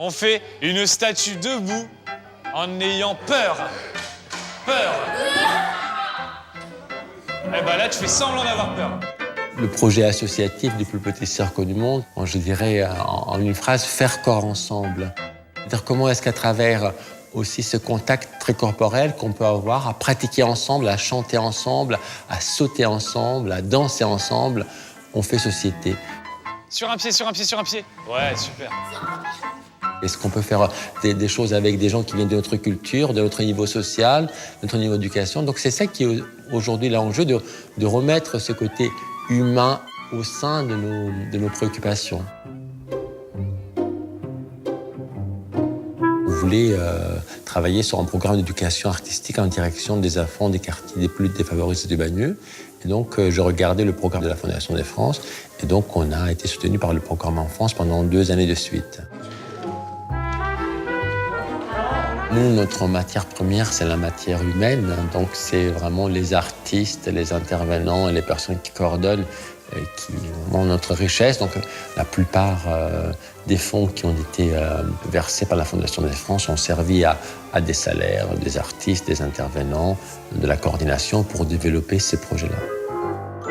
On fait une statue debout en ayant peur. Peur. Eh ben là, tu fais semblant d'avoir peur. Le projet associatif du plus petit cercle du monde, je dirais en une phrase, faire corps ensemble. C'est-à-dire comment est-ce qu'à travers aussi ce contact très corporel qu'on peut avoir, à pratiquer ensemble, à chanter ensemble, à sauter ensemble, à danser ensemble, on fait société. Sur un pied, sur un pied, sur un pied. Ouais, super. Est-ce qu'on peut faire des choses avec des gens qui viennent de notre culture, de notre niveau social, de notre niveau d'éducation? Donc c'est ça qui est aujourd'hui l'enjeu, de remettre ce côté humain au sein de nos préoccupations. Je voulais travailler sur un programme d'éducation artistique en direction des enfants des quartiers les plus défavorisés du Bagneux. Et donc, je regardais le programme de la Fondation des France. Et donc, on a été soutenu par le programme Enfance pendant 2 années de suite. Nous, notre matière première, c'est la matière humaine. Donc, c'est vraiment les artistes, les intervenants et les personnes qui coordonnent qui ont notre richesse. Donc, la plupart des fonds qui ont été versés par la Fondation des France ont servi à des salaires, des artistes, des intervenants, de la coordination pour développer ces projets-là.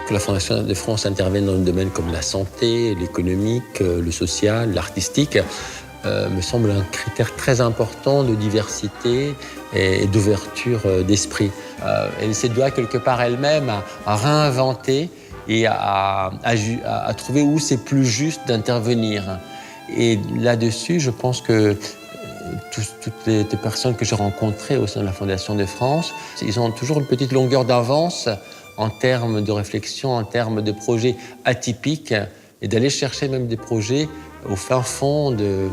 Que la Fondation de France intervienne dans des domaines comme la santé, l'économique, le social, l'artistique, me semble un critère très important de diversité et d'ouverture d'esprit. Elle se doit quelque part elle-même à réinventer et à trouver où c'est plus juste d'intervenir. Et là-dessus, je pense que toutes les personnes que j'ai rencontrées au sein de la Fondation de France, ils ont toujours une petite longueur d'avance en termes de réflexion, en termes de projets atypiques, et d'aller chercher même des projets au fin fond des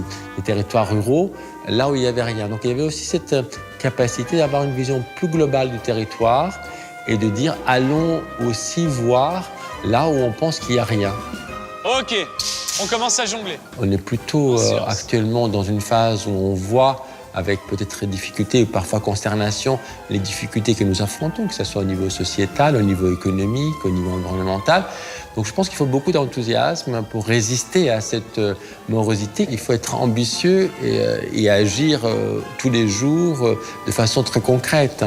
territoires ruraux, là où il n'y avait rien. Donc il y avait aussi cette capacité d'avoir une vision plus globale du territoire et de dire allons aussi voir là où on pense qu'il n'y a rien. Ok, on commence à jongler. On est plutôt actuellement dans une phase où on voit avec peut-être difficultés ou parfois consternation, les difficultés que nous affrontons, que ce soit au niveau sociétal, au niveau économique, au niveau environnemental. Donc je pense qu'il faut beaucoup d'enthousiasme pour résister à cette morosité. Il faut être ambitieux et agir tous les jours de façon très concrète.